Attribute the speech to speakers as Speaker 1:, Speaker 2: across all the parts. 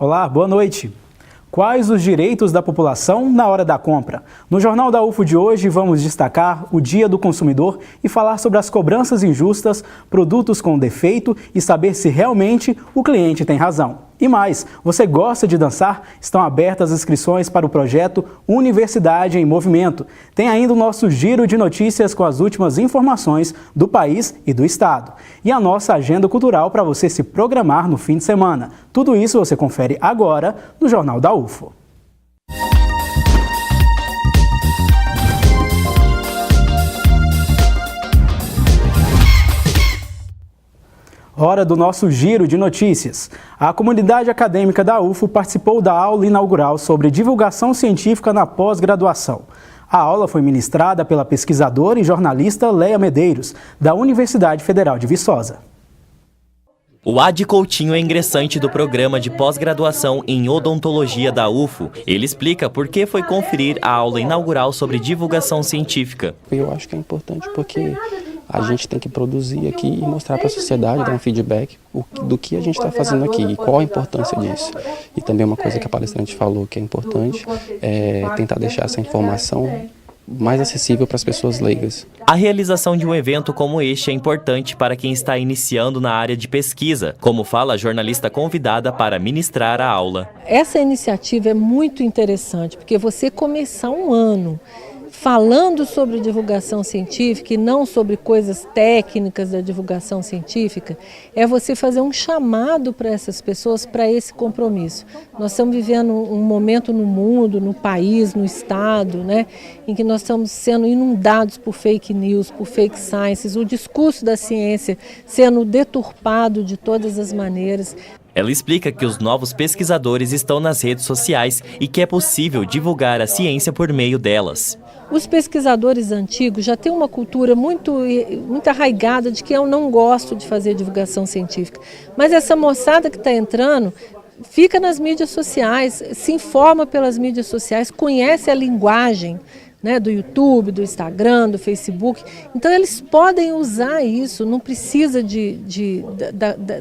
Speaker 1: Olá, boa noite. Quais os direitos da população na hora da compra? No Jornal da UFO de hoje vamos destacar o Dia do Consumidor e falar sobre as cobranças injustas, produtos com defeito e saber se realmente o cliente tem razão. E mais, você gosta de dançar? Estão abertas as inscrições para o projeto Universidade em Movimento. Tem ainda o nosso giro de notícias com as últimas informações do país e do estado. E a nossa agenda cultural para você se programar no fim de semana. Tudo isso você confere agora no Jornal da UFO. Hora do nosso giro de notícias. A comunidade acadêmica da UFO participou da aula inaugural sobre divulgação científica na pós-graduação. A aula foi ministrada pela pesquisadora e jornalista Leia Medeiros, da Universidade Federal de Viçosa.
Speaker 2: O Adi Coutinho é ingressante do programa de pós-graduação em odontologia da UFO. Ele explica por que foi conferir a aula inaugural sobre divulgação científica.
Speaker 3: Eu acho que é importante porque a gente tem que produzir aqui e mostrar para a sociedade, dar um feedback do que a gente está fazendo aqui e qual a importância disso. E também uma coisa que a palestrante falou que é importante é tentar deixar essa informação mais acessível para as pessoas leigas.
Speaker 2: A realização de um evento como este é importante para quem está iniciando na área de pesquisa, como fala a jornalista convidada para ministrar a aula.
Speaker 4: Essa iniciativa é muito interessante, porque você começar um ano falando sobre divulgação científica e não sobre coisas técnicas da divulgação científica, é você fazer um chamado para essas pessoas para esse compromisso. Nós estamos vivendo um momento no mundo, no país, no estado, né, em que nós estamos sendo inundados por fake news, por fake sciences, o discurso da ciência sendo deturpado de todas as maneiras.
Speaker 2: Ela explica que os novos pesquisadores estão nas redes sociais e que é possível divulgar a ciência por meio delas.
Speaker 4: Os pesquisadores antigos já têm uma cultura muito arraigada de que eu não gosto de fazer divulgação científica. Mas essa moçada que está entrando fica nas mídias sociais, se informa pelas mídias sociais, conhece a linguagem, né, do YouTube, do Instagram, do Facebook. Então eles podem usar isso, não precisa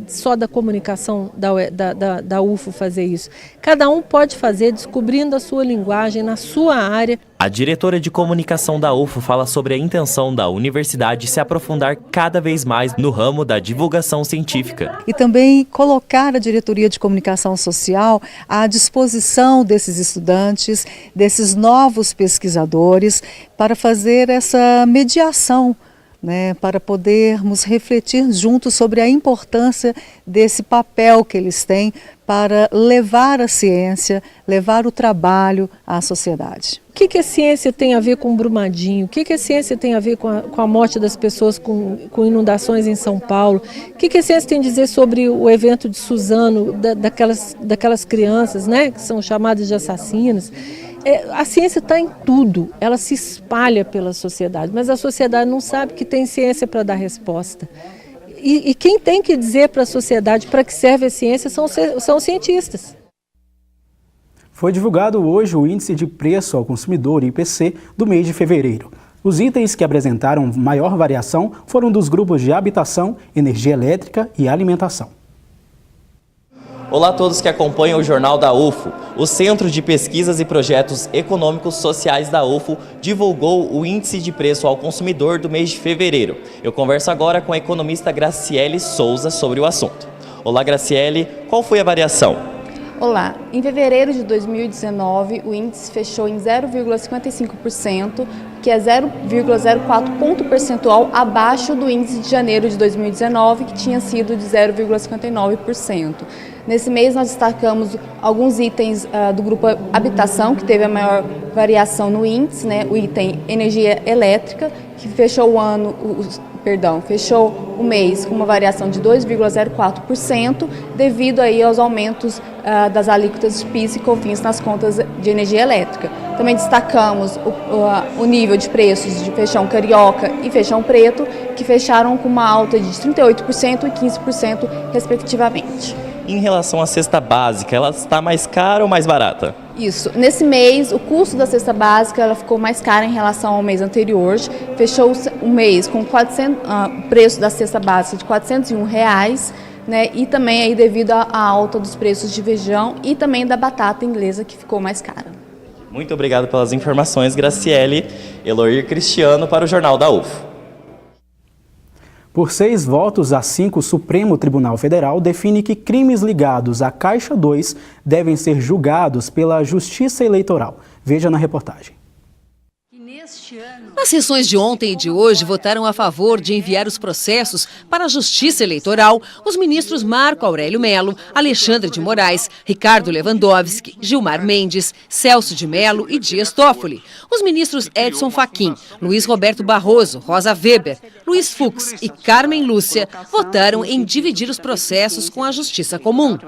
Speaker 4: só da comunicação da UFO fazer isso. Cada um pode fazer descobrindo a sua linguagem na sua área.
Speaker 2: A diretora de comunicação da UFO fala sobre a intenção da universidade se aprofundar cada vez mais no ramo da divulgação científica.
Speaker 5: E também colocar a diretoria de comunicação social à disposição desses estudantes, desses novos pesquisadores, para fazer essa mediação, né, para podermos refletir juntos sobre a importância desse papel que eles têm para levar a ciência, levar o trabalho à sociedade.
Speaker 4: O que a ciência tem a ver com Brumadinho? O que a ciência tem a ver com a morte das pessoas com inundações em São Paulo? O que a ciência tem a dizer sobre o evento de Suzano, daquelas crianças, né, que são chamadas de assassinas? A ciência está em tudo, ela se espalha pela sociedade, mas a sociedade não sabe que tem ciência para dar resposta. E quem tem que dizer para a sociedade para que serve a ciência são os cientistas.
Speaker 1: Foi divulgado hoje o Índice de Preço ao Consumidor, IPC, do mês de fevereiro. Os itens que apresentaram maior variação foram dos grupos de habitação, energia elétrica e alimentação.
Speaker 2: Olá a todos que acompanham o Jornal da UFO. O Centro de Pesquisas e Projetos Econômicos Sociais da UFO divulgou o Índice de Preço ao Consumidor do mês de fevereiro. Eu converso agora com a economista Graciele Souza sobre o assunto. Olá Graciele, qual foi a variação?
Speaker 6: Olá, em fevereiro de 2019 o índice fechou em 0,55%, que é 0,04 ponto percentual abaixo do índice de janeiro de 2019, que tinha sido de 0,59%. Nesse mês nós destacamos alguns itens do grupo habitação, que teve a maior variação no índice, né? O item energia elétrica, que fechou o mês com uma variação de 2,04%, devido aí aos aumentos das alíquotas de PIS e COFINS nas contas de energia elétrica. Também destacamos o nível de preços de feijão carioca e feijão preto, que fecharam com uma alta de 38% e 15%, respectivamente.
Speaker 2: Em relação à cesta básica, ela está mais cara ou mais barata?
Speaker 6: Isso. Nesse mês, o custo da cesta básica ela ficou mais cara em relação ao mês anterior. Fechou o mês com o preço da cesta básica de R$ 401, né? E também aí devido à alta dos preços de feijão e também da batata inglesa, que ficou mais cara.
Speaker 2: Muito obrigado pelas informações, Graciele. Eloir Cristiano para o Jornal da UFO.
Speaker 1: Por 6 votos a 5, o Supremo Tribunal Federal define que crimes ligados à Caixa 2 devem ser julgados pela Justiça Eleitoral. Veja na reportagem.
Speaker 7: Nas sessões de ontem e de hoje votaram a favor de enviar os processos para a Justiça Eleitoral os ministros Marco Aurélio Mello, Alexandre de Moraes, Ricardo Lewandowski, Gilmar Mendes, Celso de Mello e Dias Toffoli, os ministros Edson Fachin, Luiz Roberto Barroso, Rosa Weber, Luiz Fux e Carmen Lúcia votaram em dividir os processos com a Justiça Comum.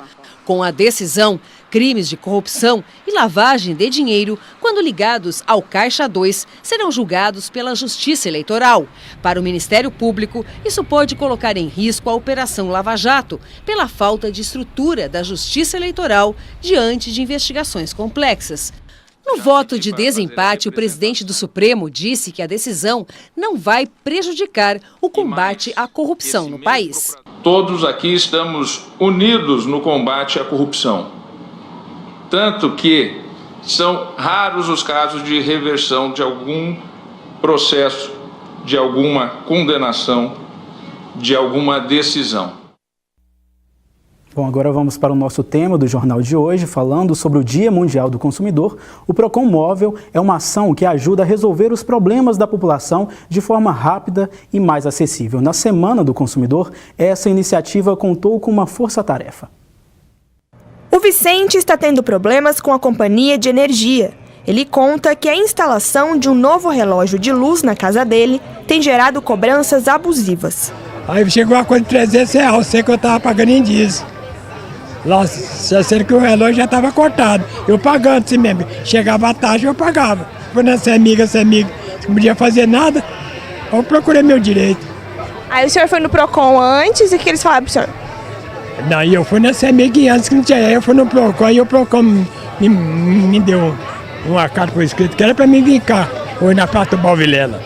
Speaker 7: Com a decisão, crimes de corrupção e lavagem de dinheiro, quando ligados ao Caixa 2, serão julgados pela Justiça Eleitoral. Para o Ministério Público, isso pode colocar em risco a Operação Lava Jato, pela falta de estrutura da Justiça Eleitoral diante de investigações complexas. No voto de desempate, o presidente do Supremo disse que a decisão não vai prejudicar o combate à corrupção no país.
Speaker 8: Todos aqui estamos unidos no combate à corrupção. Tanto que são raros os casos de reversão de algum processo, de alguma condenação, de alguma decisão.
Speaker 1: Bom, agora vamos para o nosso tema do jornal de hoje, falando sobre o Dia Mundial do Consumidor. O Procon Móvel é uma ação que ajuda a resolver os problemas da população de forma rápida e mais acessível. Na Semana do Consumidor, essa iniciativa contou com uma força-tarefa.
Speaker 9: O Vicente está tendo problemas com a companhia de energia. Ele conta que a instalação de um novo relógio de luz na casa dele tem gerado cobranças abusivas.
Speaker 10: Aí chegou a coisa de R$300, sei que eu estava pagando em dias. Nossa, sendo que o relógio já estava cortado. Eu pagando assim mesmo. Chegava a taxa, eu pagava. Quando essa amiga, não podia fazer nada, eu procurei meu direito.
Speaker 9: Aí o senhor foi no Procon antes e o que eles falaram pro senhor?
Speaker 10: Não, eu fui nessa amiga antes que não tinha. Aí eu fui no Procon e o Procon me deu uma carta por escrito que era para mim vir cá, hoje na Praça do Balvilela.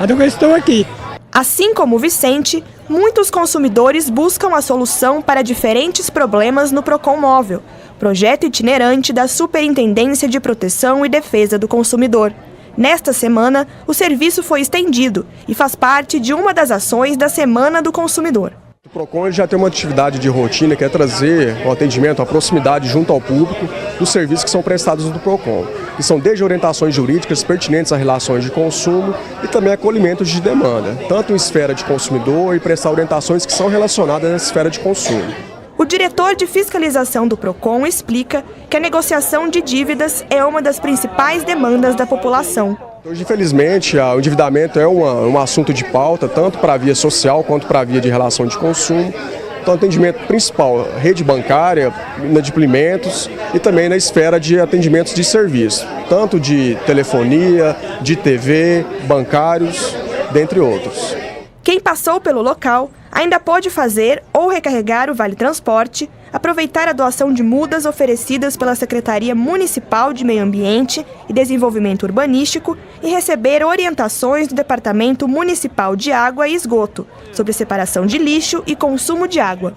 Speaker 10: Então eu estou aqui.
Speaker 9: Assim como o Vicente, muitos consumidores buscam a solução para diferentes problemas no Procon Móvel, projeto itinerante da Superintendência de Proteção e Defesa do Consumidor. Nesta semana, o serviço foi estendido e faz parte de uma das ações da Semana do Consumidor.
Speaker 11: O Procon já tem uma atividade de rotina que é trazer o atendimento, a proximidade junto ao público dos serviços que são prestados no Procon, que são desde orientações jurídicas pertinentes a relações de consumo e também acolhimentos de demanda, tanto em esfera de consumidor e prestar orientações que são relacionadas à esfera de consumo.
Speaker 9: O diretor de fiscalização do Procon explica que a negociação de dívidas é uma das principais demandas da população.
Speaker 11: Hoje, infelizmente, o endividamento é um assunto de pauta, tanto para a via social quanto para a via de relação de consumo. Então, atendimento principal, rede bancária, inadiplimentos e também na esfera de atendimentos de serviço, tanto de telefonia, de TV, bancários, dentre outros.
Speaker 9: Quem passou pelo local ainda pode fazer ou recarregar o Vale Transporte, aproveitar a doação de mudas oferecidas pela Secretaria Municipal de Meio Ambiente e Desenvolvimento Urbanístico e receber orientações do Departamento Municipal de Água e Esgoto sobre separação de lixo e consumo de água.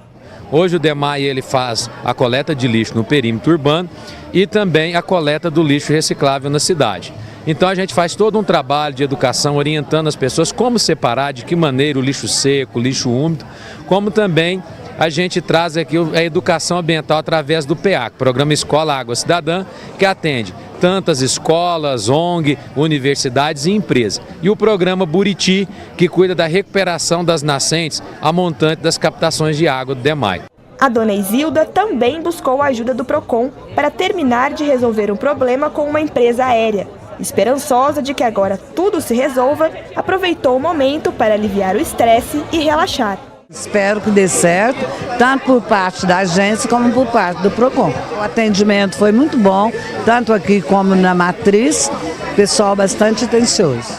Speaker 12: Hoje o DEMAI ele faz a coleta de lixo no perímetro urbano e também a coleta do lixo reciclável na cidade. Então a gente faz todo um trabalho de educação orientando as pessoas como separar, de que maneira o lixo seco, o lixo úmido, como também a gente traz aqui a educação ambiental através do PEAC, Programa Escola Água Cidadã, que atende tantas escolas, ONG, universidades e empresas. E o programa Buriti, que cuida da recuperação das nascentes a montante das captações de água do DEMAI.
Speaker 9: A dona Isilda também buscou a ajuda do Procon para terminar de resolver um problema com uma empresa aérea. Esperançosa de que agora tudo se resolva, aproveitou o momento para aliviar o estresse e relaxar.
Speaker 13: Espero que dê certo, tanto por parte da agência como por parte do Procon. O atendimento foi muito bom, tanto aqui como na matriz, pessoal bastante atencioso.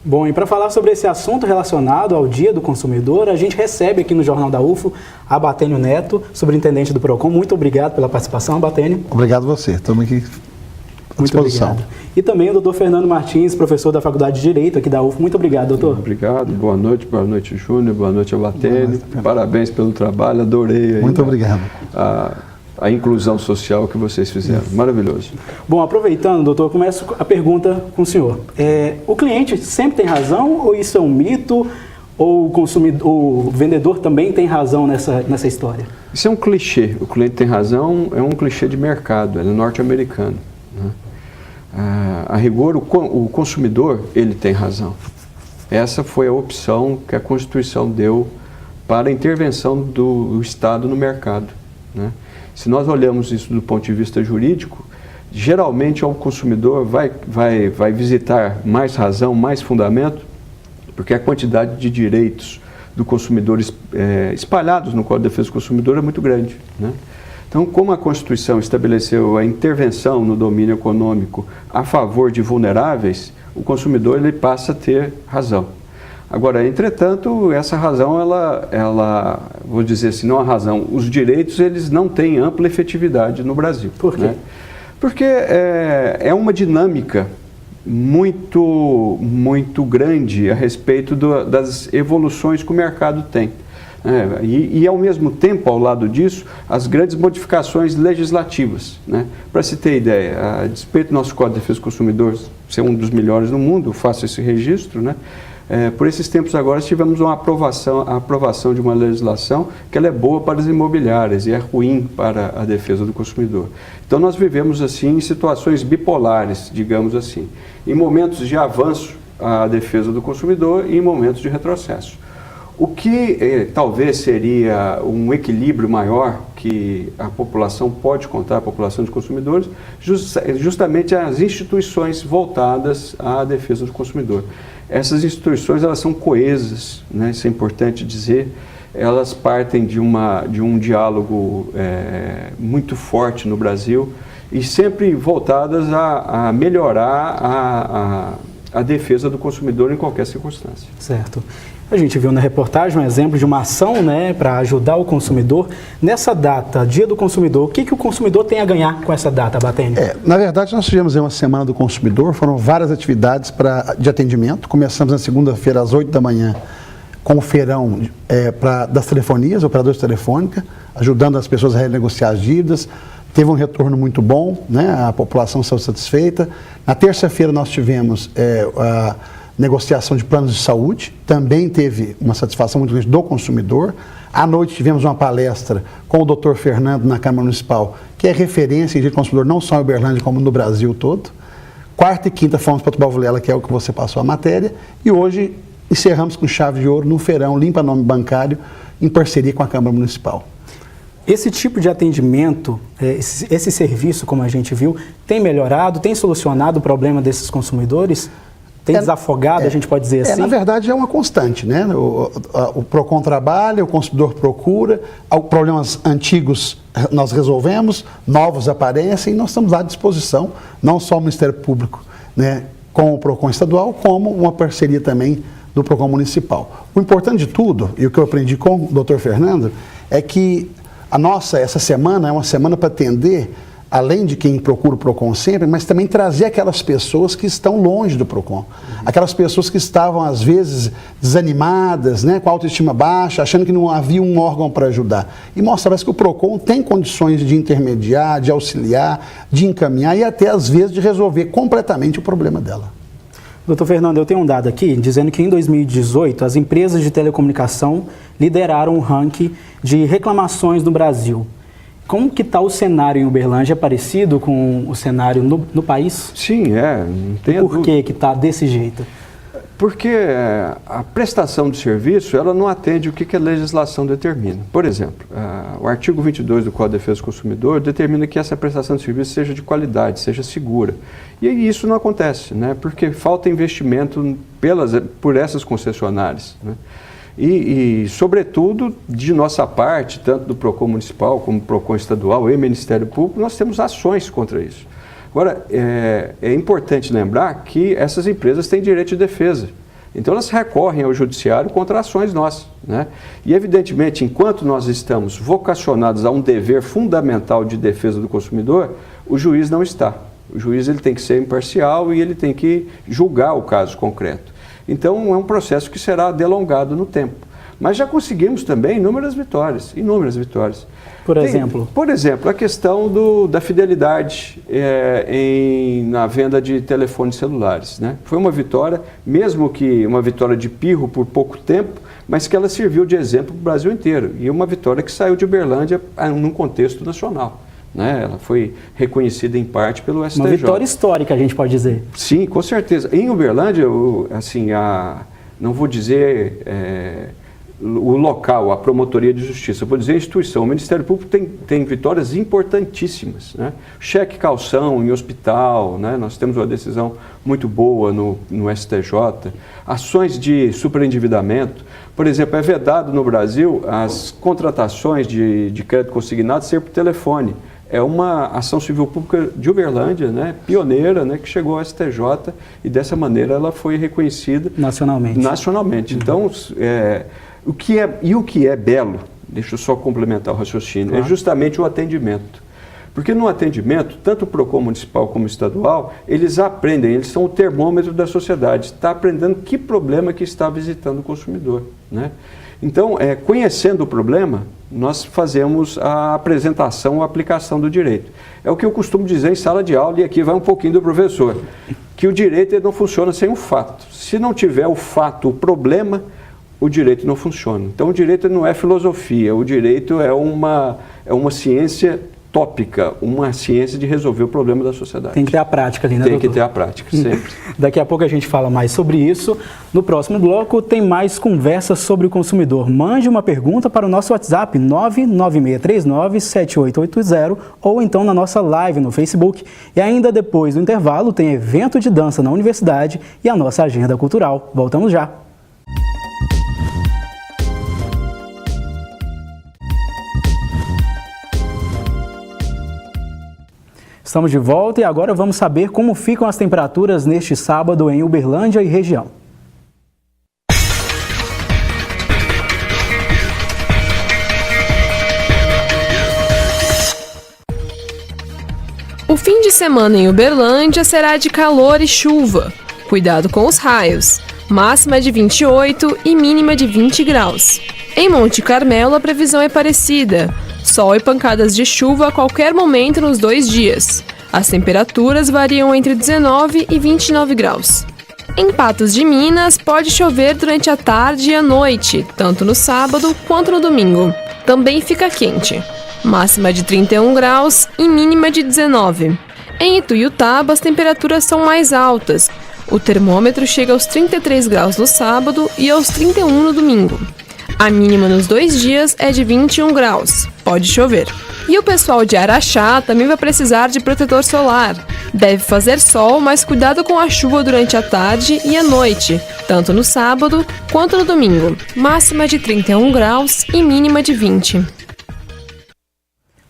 Speaker 1: Bom, e para falar sobre esse assunto relacionado ao Dia do Consumidor, a gente recebe aqui no Jornal da UFO Abatênio Neto, superintendente do Procon. Muito obrigado pela participação, Abatênio.
Speaker 14: Obrigado a você, estamos aqui
Speaker 1: Muito obrigado. E também o doutor Fernando Martins, professor da Faculdade de Direito aqui da UF. Muito obrigado, doutor.
Speaker 14: Obrigado, boa noite, Júnior, boa noite, Abatene. Parabéns pelo trabalho, adorei aí,
Speaker 15: muito obrigado.
Speaker 14: A inclusão social que vocês fizeram. Maravilhoso.
Speaker 1: Bom, aproveitando, doutor, começo a pergunta com o senhor. O cliente sempre tem razão ou isso é um mito? Ou o vendedor também tem razão nessa história?
Speaker 14: Isso é um clichê. O cliente tem razão, é um clichê de mercado, ele é norte-americano. Né? A rigor, o consumidor, ele tem razão. Essa foi a opção que a Constituição deu para a intervenção do Estado no mercado. Né? Se nós olhamos isso do ponto de vista jurídico, geralmente o consumidor vai visitar mais razão, mais fundamento, porque a quantidade de direitos do consumidor espalhados no Código de Defesa do Consumidor é muito grande. Né? Então, como a Constituição estabeleceu a intervenção no domínio econômico a favor de vulneráveis, o consumidor ele passa a ter razão. Agora, entretanto, essa razão, ela vou dizer assim, não a razão, os direitos eles não têm ampla efetividade no Brasil.
Speaker 1: Por quê?
Speaker 14: Né? Porque é uma dinâmica muito grande a respeito das evoluções que o mercado tem. E, ao mesmo tempo, ao lado disso, as grandes modificações legislativas. Né? Para se ter ideia, a despeito do nosso Código de Defesa do Consumidor ser um dos melhores no mundo, eu faço esse registro, né? Por esses tempos agora tivemos a aprovação de uma legislação que ela é boa para as imobiliárias e é ruim para a defesa do consumidor. Então nós vivemos assim em situações bipolares, digamos assim, em momentos de avanço à defesa do consumidor e em momentos de retrocesso. O que talvez seria um equilíbrio maior que a população pode contar, a população de consumidores, justamente as instituições voltadas à defesa do consumidor. Essas instituições elas são coesas, né? Isso é importante dizer, elas partem de um diálogo muito forte no Brasil e sempre voltadas a melhorar a defesa do consumidor em qualquer circunstância.
Speaker 1: Certo. A gente viu na reportagem um exemplo de uma ação, né, para ajudar o consumidor. Nessa data, Dia do Consumidor, o que o consumidor tem a ganhar com essa data, Abatene?
Speaker 15: Na verdade, nós tivemos uma Semana do Consumidor, foram várias atividades de atendimento. Começamos na segunda-feira, às 8 da manhã, com o feirão das telefonias, operadores de telefônica, ajudando as pessoas a renegociar as dívidas. Teve um retorno muito bom, né, a população saiu satisfeita. Na terça-feira, nós tivemos a negociação de planos de saúde, também teve uma satisfação muito grande do consumidor. À noite tivemos uma palestra com o doutor Fernando na Câmara Municipal, que é referência em direito do consumidor não só em Uberlândia, como no Brasil todo. Quarta e quinta fomos para Tubarão Vilela, que é o que você passou a matéria, e hoje encerramos com chave de ouro no feirão Limpa Nome Bancário, em parceria com a Câmara Municipal.
Speaker 1: Esse tipo de atendimento, esse serviço, como a gente viu, tem melhorado, tem solucionado o problema desses consumidores? Tem desafogado, a gente pode dizer assim?
Speaker 15: Na verdade, é uma constante, né? O PROCON trabalha, o consumidor procura, problemas antigos nós resolvemos, novos aparecem e nós estamos à disposição, não só o Ministério Público, né, com o PROCON estadual, como uma parceria também do PROCON municipal. O importante de tudo, e o que eu aprendi com o doutor Fernando, é que essa semana é uma semana para atender, além de quem procura o PROCON sempre, mas também trazer aquelas pessoas que estão longe do PROCON. Aquelas pessoas que estavam, às vezes, desanimadas, né, com a autoestima baixa, achando que não havia um órgão para ajudar. E mostrar que o PROCON tem condições de intermediar, de auxiliar, de encaminhar e até, às vezes, de resolver completamente o problema dela.
Speaker 1: Doutor Fernando, eu tenho um dado aqui dizendo que em 2018 as empresas de telecomunicação lideraram o ranking de reclamações no Brasil. Como que está o cenário em Uberlândia? É parecido com o cenário no país?
Speaker 14: Sim, não tem
Speaker 1: Por que está desse jeito?
Speaker 14: Porque a prestação de serviço, ela não atende o que a legislação determina. Por exemplo, o artigo 22 do Código de Defesa do Consumidor determina que essa prestação de serviço seja de qualidade, seja segura. E isso não acontece, né? Porque falta investimento por essas concessionárias, né? E, sobretudo, de nossa parte, tanto do PROCON municipal como do PROCON estadual e Ministério Público, nós temos ações contra isso. Agora, é importante lembrar que essas empresas têm direito de defesa. Então, elas recorrem ao judiciário contra ações nossas, né? E, evidentemente, enquanto nós estamos vocacionados a um dever fundamental de defesa do consumidor, o juiz não está. O juiz ele tem que ser imparcial e ele tem que julgar o caso concreto. Então, é um processo que será delongado no tempo. Mas já conseguimos também inúmeras vitórias.
Speaker 1: Por exemplo?
Speaker 14: Por exemplo, a questão da fidelidade na venda de telefones celulares, né? Foi uma vitória, mesmo que uma vitória de pirro por pouco tempo, mas que ela serviu de exemplo para o Brasil inteiro. E uma vitória que saiu de Uberlândia num contexto nacional. Né? Ela foi reconhecida em parte pelo STJ.
Speaker 1: Uma vitória histórica, a gente pode dizer.
Speaker 14: Sim, com certeza. Em Uberlândia, não vou dizer o local, a promotoria de justiça, vou dizer a instituição. O Ministério Público tem vitórias importantíssimas. Né? Cheque calção em hospital, né? Nós temos uma decisão muito boa no STJ. Ações de superendividamento. Por exemplo, é vedado no Brasil as contratações de crédito consignado ser por telefone. É uma ação civil pública de Uberlândia, né, pioneira, né, que chegou ao STJ e dessa maneira ela foi reconhecida nacionalmente. Então, o que é belo, deixa eu só complementar o raciocínio, claro, é justamente o atendimento. Porque no atendimento, tanto o PROCON municipal como o estadual, eles aprendem, eles são o termômetro da sociedade, está aprendendo que problema que está visitando o consumidor. Né? Então, conhecendo o problema, nós fazemos a apresentação, a aplicação do direito. É o que eu costumo dizer em sala de aula, e aqui vai um pouquinho do professor, que o direito não funciona sem o fato. Se não tiver o fato, o problema, o direito não funciona. Então, o direito não é filosofia, o direito é uma ciência tópica, uma ciência de resolver o problema da sociedade.
Speaker 1: Tem que ter a prática ali, né, doutor?
Speaker 14: Tem que ter a prática, sempre.
Speaker 1: Daqui a pouco a gente fala mais sobre isso. No próximo bloco tem mais conversas sobre o consumidor. Mande uma pergunta para o nosso WhatsApp 996397880 ou então na nossa live no Facebook. E ainda depois do intervalo tem evento de dança na universidade e a nossa agenda cultural. Voltamos já. Estamos de volta e agora vamos saber como ficam as temperaturas neste sábado em Uberlândia e região.
Speaker 16: O fim de semana em Uberlândia será de calor e chuva. Cuidado com os raios. Máxima de 28 e mínima de 20 graus. Em Monte Carmelo a previsão é parecida. Sol e pancadas de chuva a qualquer momento nos 2 dias. As temperaturas variam entre 19 e 29 graus. Em Patos de Minas, pode chover durante a tarde e a noite, tanto no sábado quanto no domingo. Também fica quente. Máxima de 31 graus e mínima de 19. Em Ituiutaba, as temperaturas são mais altas. O termômetro chega aos 33 graus no sábado e aos 31 no domingo. A mínima nos 2 dias é de 21 graus. Pode chover. E o pessoal de Araxá também vai precisar de protetor solar. Deve fazer sol, mas cuidado com a chuva durante a tarde e a noite, tanto no sábado quanto no domingo. Máxima de 31 graus e mínima de 20.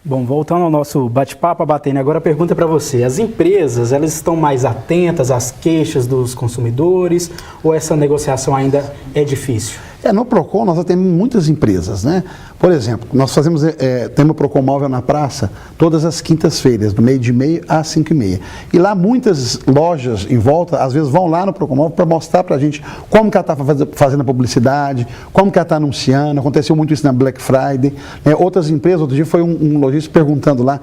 Speaker 1: Bom, voltando ao nosso bate-papo, Abatene, agora a pergunta é para você. As empresas, elas estão mais atentas às queixas dos consumidores ou essa negociação ainda é difícil?
Speaker 15: No PROCON nós temos muitas empresas, né? Por exemplo, nós temos o PROCON Móvel na praça todas as quintas-feiras, do 12h30 às 5h30. E lá muitas lojas em volta, às vezes vão lá no PROCON Móvel para mostrar para a gente como que ela está fazendo a publicidade, como que ela está anunciando. Aconteceu muito isso na Black Friday. Né? Outras empresas, outro dia foi um lojista perguntando lá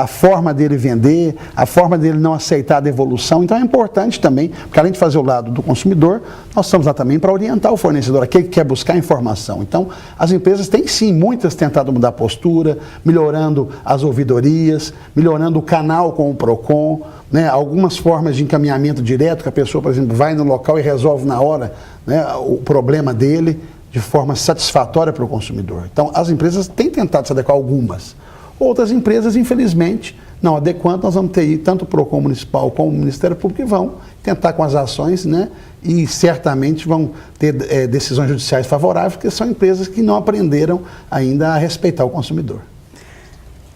Speaker 15: a forma dele vender, a forma dele não aceitar a devolução. Então é importante também, porque além de fazer o lado do consumidor, nós estamos lá também para orientar o fornecedor, aquele que quer buscar informação. Então, as empresas têm sim, muitas tentado mudar a postura, melhorando as ouvidorias, melhorando o canal com o PROCON, né? Algumas formas de encaminhamento direto, que a pessoa, por exemplo, vai no local e resolve na hora, né, o problema dele de forma satisfatória para o consumidor. Então, as empresas têm tentado se adequar, algumas. Outras empresas, infelizmente, não adequando, nós vamos ter aí tanto o PROCON municipal como o Ministério Público que vão tentar com as ações, né? E certamente vão ter decisões judiciais favoráveis, porque são empresas que não aprenderam ainda a respeitar o consumidor.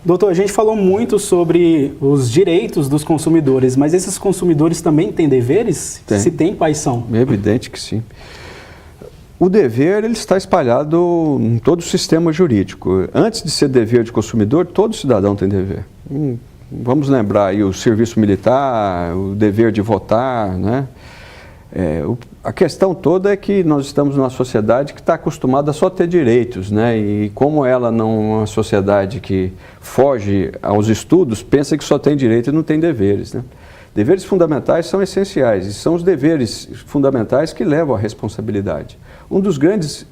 Speaker 1: Doutor, a gente falou muito sobre os direitos dos consumidores, mas esses consumidores também têm deveres?
Speaker 14: Tem.
Speaker 1: Se tem, quais são?
Speaker 14: É evidente que sim. O dever ele está espalhado em todo o sistema jurídico. Antes de ser dever de consumidor, todo cidadão tem dever. Vamos lembrar aí o serviço militar, o dever de votar, né? A questão toda é que nós estamos numa sociedade que está acostumada a só ter direitos, né? E como ela não é uma sociedade que foge aos estudos, pensa que só tem direito e não tem deveres, né? Deveres fundamentais são essenciais e são os deveres fundamentais que levam à responsabilidade. Um dos grandes,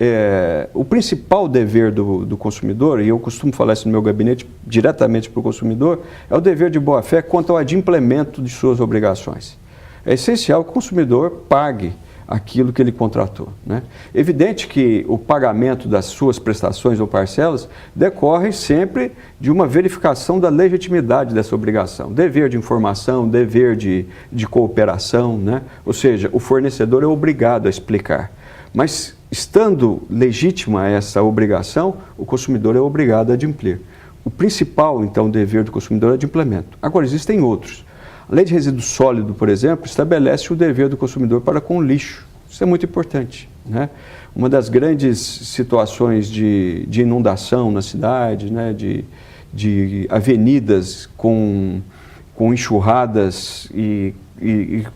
Speaker 14: o principal dever do consumidor, e eu costumo falar isso no meu gabinete diretamente para o consumidor, é o dever de boa-fé quanto ao adimplemento de suas obrigações. É essencial que o consumidor pague aquilo que ele contratou, né? Evidente que o pagamento das suas prestações ou parcelas decorre sempre de uma verificação da legitimidade dessa obrigação. Dever de informação, dever de cooperação, né? Ou seja, o fornecedor é obrigado a explicar. Mas, estando legítima essa obrigação, o consumidor é obrigado a adimplir. O principal, então, dever do consumidor é o adimplemento. Agora, existem outros. A Lei de Resíduo Sólido, por exemplo, estabelece o dever do consumidor para com o lixo. Isso é muito importante, né? Uma das grandes situações de inundação na cidade, né? de avenidas com enxurradas e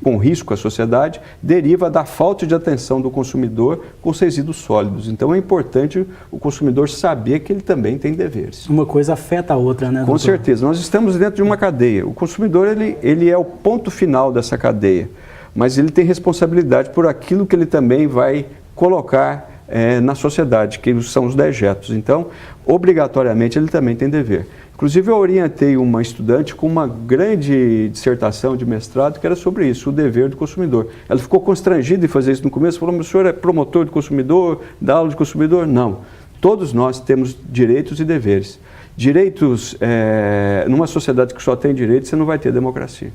Speaker 14: com risco à sociedade, deriva da falta de atenção do consumidor com os resíduos sólidos. Então é importante o consumidor saber que ele também tem deveres.
Speaker 1: Uma coisa afeta a outra, né, doutor?
Speaker 14: Com certeza. Nós estamos dentro de uma cadeia. O consumidor ele é o ponto final dessa cadeia, mas ele tem responsabilidade por aquilo que ele também vai colocar na sociedade, que são os dejetos. Então, obrigatoriamente, ele também tem dever. Inclusive, eu orientei uma estudante com uma grande dissertação de mestrado que era sobre isso, o dever do consumidor. Ela ficou constrangida em fazer isso no começo, falou, mas o senhor é promotor do consumidor, dá aula de consumidor? Não. Todos nós temos direitos e deveres. Direitos, numa sociedade que só tem direitos, você não vai ter democracia.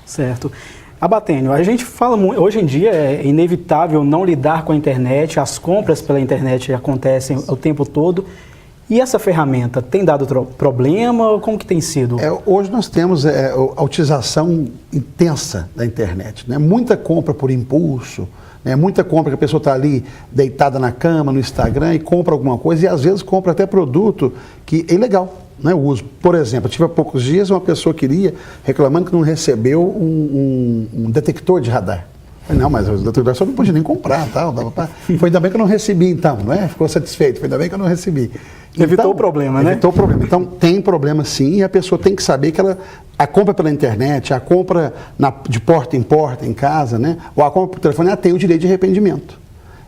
Speaker 1: Certo. Abatênio, a gente fala muito, hoje em dia é inevitável não lidar com a internet, as compras pela internet acontecem o tempo todo. E essa ferramenta tem dado problema? Como que tem sido?
Speaker 15: Hoje nós temos a utilização intensa da internet, né? Muita compra por impulso, né? Muita compra que a pessoa está ali deitada na cama, no Instagram e compra alguma coisa e às vezes compra até produto que é ilegal, né? O uso. Por exemplo, eu tive há poucos dias uma pessoa reclamando que não recebeu um detector de radar. Não, mas o detector só não podia nem comprar, tal. Foi ainda bem que eu não recebi, então, né? Ficou satisfeito, foi ainda bem que eu não recebi.
Speaker 1: Evitou o problema, né?
Speaker 15: Evitou o problema. Então, tem problema sim, e a pessoa tem que saber que a compra pela internet, a compra de porta em porta, em casa, né? Ou a compra por telefone, ela tem o direito de arrependimento.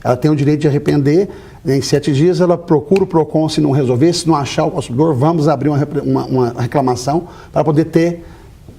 Speaker 15: Ela tem o direito de arrepender, em 7 dias ela procura o PROCON, se não resolver, se não achar o consumidor, vamos abrir uma reclamação para poder ter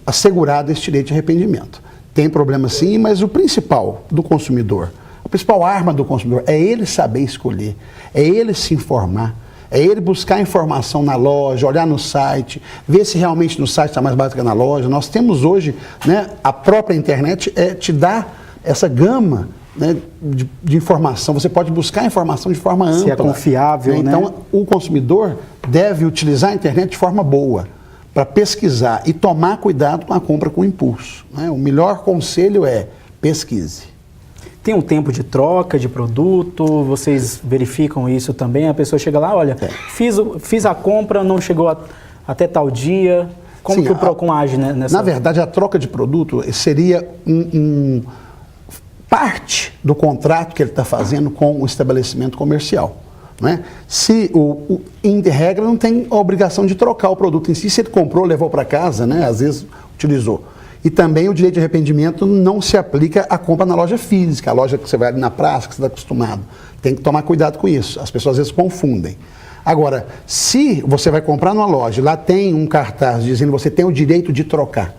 Speaker 15: assegurado esse direito de arrependimento. Tem problema sim, mas o principal do consumidor, a principal arma do consumidor é ele saber escolher, é ele se informar, é ele buscar informação na loja, olhar no site, ver se realmente no site está mais barato que na loja. Nós temos hoje, né, a própria internet te dá essa gama, né, de informação. Você pode buscar informação de forma ampla.
Speaker 1: Se é confiável, né?
Speaker 15: Então, o consumidor deve utilizar a internet de forma boa, para pesquisar e tomar cuidado com a compra com impulso, né? O melhor conselho é pesquise.
Speaker 1: Tem um tempo de troca de produto, vocês verificam isso também? A pessoa chega lá, olha, fiz a compra, não chegou até tal dia. Como que o PROCON age nessa?
Speaker 15: Na verdade, a troca de produto seria parte do contrato que ele está fazendo com o estabelecimento comercial. Né? Se em regra não tem a obrigação de trocar o produto em si, se ele comprou, levou para casa, né? Às vezes utilizou. E também o direito de arrependimento não se aplica à compra na loja física, a loja que você vai ali na praça, que você está acostumado. Tem que tomar cuidado com isso, as pessoas às vezes confundem. Agora, se você vai comprar numa loja, lá tem um cartaz dizendo que você tem o direito de trocar,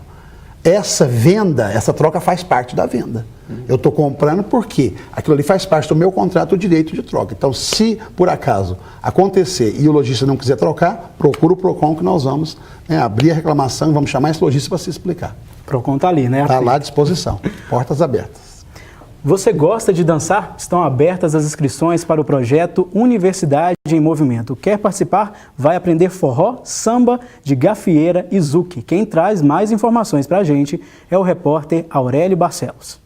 Speaker 15: essa troca faz parte da venda. Eu estou comprando porque aquilo ali faz parte do meu contrato, o direito de troca. Então, se por acaso acontecer e o lojista não quiser trocar, procura o PROCON que nós vamos, né, abrir a reclamação e vamos chamar esse lojista para se explicar.
Speaker 1: O PROCON está ali, né?
Speaker 15: Está lá à disposição, portas abertas.
Speaker 1: Você gosta de dançar? Estão abertas as inscrições para o projeto Universidade em Movimento. Quer participar? Vai aprender forró, samba, de gafieira e zouk. Quem traz mais informações para a gente é o repórter Aurélio Barcelos.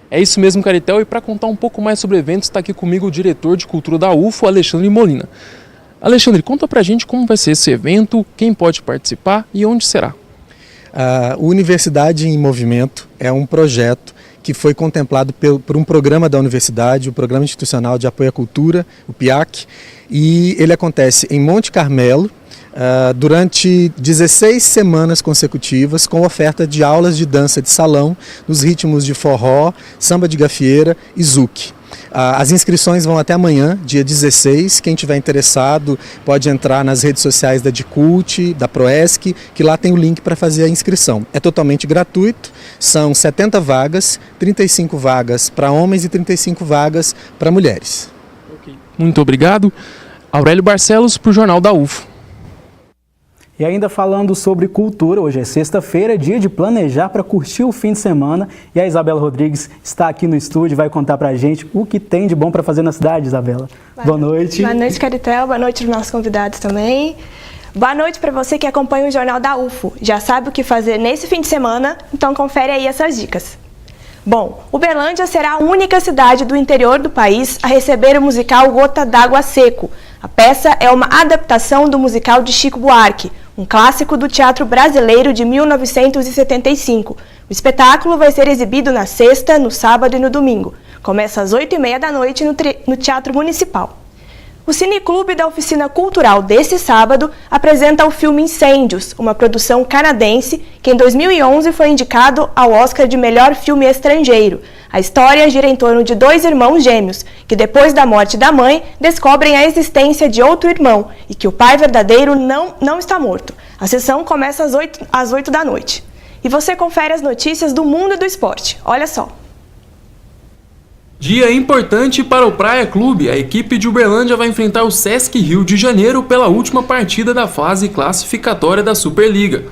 Speaker 17: É isso mesmo, Caritel, e para contar um pouco mais sobre eventos, está aqui comigo o diretor de cultura da UFO, Alexandre Molina. Alexandre, conta pra gente como vai ser esse evento, quem pode participar e onde será.
Speaker 18: A Universidade em Movimento é um projeto que foi contemplado por um programa da universidade, o Programa Institucional de Apoio à Cultura, o PIAC, e ele acontece em Monte Carmelo, durante 16 semanas consecutivas, com oferta de aulas de dança de salão nos ritmos de forró, samba de gafieira e zouk. As inscrições vão até amanhã, dia 16. Quem tiver interessado pode entrar nas redes sociais da Dicult, da Proesc, que lá tem o link para fazer a inscrição. É totalmente gratuito, são 70 vagas, 35 vagas para homens e 35 vagas para mulheres.
Speaker 17: Muito obrigado. Aurélio Barcelos para o Jornal da UFO.
Speaker 1: E ainda falando sobre cultura, hoje é sexta-feira, dia de planejar para curtir o fim de semana. E a Isabela Rodrigues está aqui no estúdio e vai contar para a gente o que tem de bom para fazer na cidade, Isabela. Boa noite.
Speaker 9: Boa noite, Caritel. Boa noite aos nossos convidados também. Boa noite para você que acompanha o Jornal da UFO. Já sabe o que fazer nesse fim de semana? Então confere aí essas dicas. Bom, Uberlândia será a única cidade do interior do país a receber o musical Gota d'Água Seco. A peça é uma adaptação do musical de Chico Buarque, um clássico do teatro brasileiro de 1975. O espetáculo vai ser exibido na sexta, no sábado e no domingo. Começa às 8h30 da noite no Teatro Municipal. O Cineclube da Oficina Cultural desse sábado apresenta o filme Incêndios, uma produção canadense que em 2011 foi indicado ao Oscar de Melhor Filme Estrangeiro. A história gira em torno de dois irmãos gêmeos, que depois da morte da mãe, descobrem a existência de outro irmão e que o pai verdadeiro não está morto. A sessão começa às 8 da noite. E você confere as notícias do mundo e do esporte. Olha só.
Speaker 17: Dia importante para o Praia Clube. A equipe de Uberlândia vai enfrentar o Sesc Rio de Janeiro pela última partida da fase classificatória da Superliga.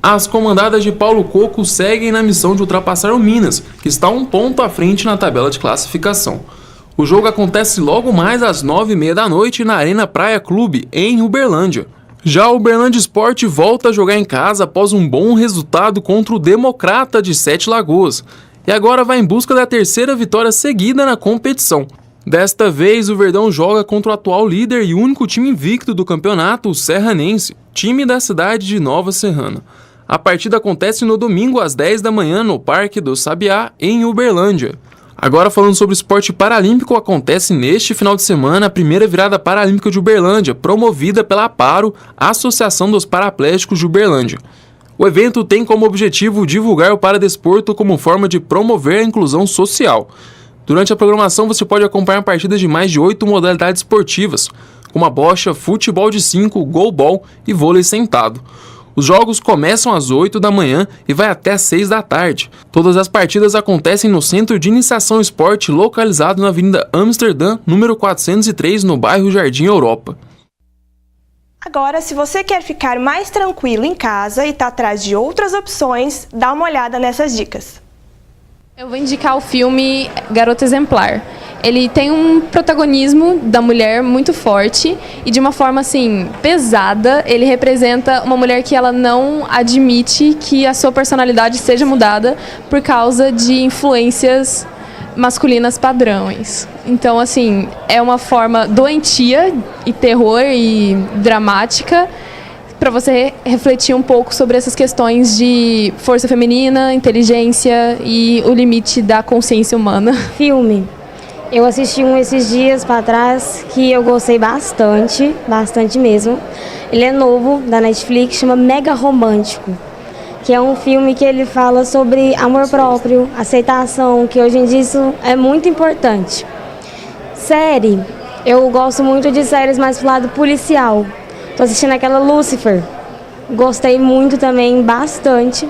Speaker 17: As comandadas de Paulo Coco seguem na missão de ultrapassar o Minas, que está um ponto à frente na tabela de classificação. O jogo acontece logo mais às 9h30 da noite na Arena Praia Clube, em Uberlândia. Já o Uberlândia Sport volta a jogar em casa após um bom resultado contra o Democrata de Sete Lagoas. E agora vai em busca da terceira vitória seguida na competição. Desta vez, o Verdão joga contra o atual líder e único time invicto do campeonato, o Serranense, time da cidade de Nova Serrana. A partida acontece no domingo às 10 da manhã no Parque do Sabiá, em Uberlândia. Agora falando sobre o esporte paralímpico, acontece neste final de semana a primeira virada paralímpica de Uberlândia, promovida pela APARO, Associação dos Paraplégicos de Uberlândia. O evento tem como objetivo divulgar o paradesporto como forma de promover a inclusão social. Durante a programação você pode acompanhar partidas de mais de 8 modalidades esportivas, como a bocha, futebol de 5, goalball e vôlei sentado. Os jogos começam às 8 da manhã e vai até às 6 da tarde. Todas as partidas acontecem no Centro de Iniciação Esporte, localizado na Avenida Amsterdã, número 403, no bairro Jardim Europa.
Speaker 9: Agora, se você quer ficar mais tranquilo em casa e está atrás de outras opções, dá uma olhada nessas dicas.
Speaker 6: Eu vou indicar o filme Garota Exemplar. Ele tem um protagonismo da mulher muito forte e de uma forma assim pesada. Ele representa uma mulher que ela não admite que a sua personalidade seja mudada por causa de influências masculinas padrões. Então, assim, é uma forma doentia e terror e dramática para você refletir um pouco sobre essas questões de força feminina, inteligência e o limite da consciência humana.
Speaker 19: Filme. Eu assisti um esses dias para trás que eu gostei bastante mesmo. Ele é novo, da Netflix, chama Mega Romântico, que é um filme que ele fala sobre amor próprio, aceitação, que hoje em dia isso é muito importante. Série, eu gosto muito de séries mais pro lado policial. Tô assistindo aquela Lucifer, gostei muito também, bastante.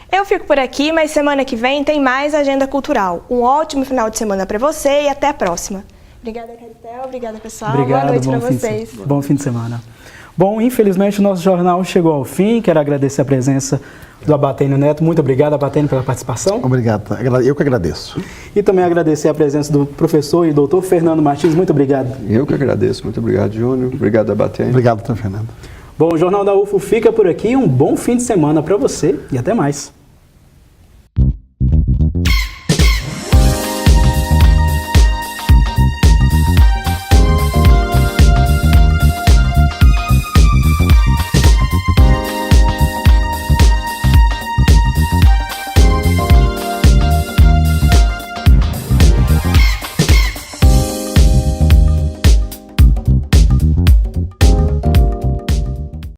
Speaker 9: Eu fico por aqui, mas semana que vem tem mais Agenda Cultural. Um ótimo final de semana para você e até a próxima. Obrigada, Caritel. Obrigada, pessoal.
Speaker 1: Obrigado,
Speaker 9: boa noite para vocês.
Speaker 1: Bom fim de semana. Bom, infelizmente o nosso jornal chegou ao fim. Quero agradecer a presença do Abatênio Neto. Muito obrigado, Abatênio, pela participação.
Speaker 15: Obrigado. Eu que agradeço.
Speaker 1: E também agradecer a presença do professor e doutor Fernando Martins. Muito obrigado.
Speaker 14: Eu que agradeço. Muito obrigado, Júnior. Obrigado, Abatênio.
Speaker 15: Obrigado, doutor Fernando.
Speaker 1: Bom, o Jornal da UFO fica por aqui. Um bom fim de semana para você e até mais.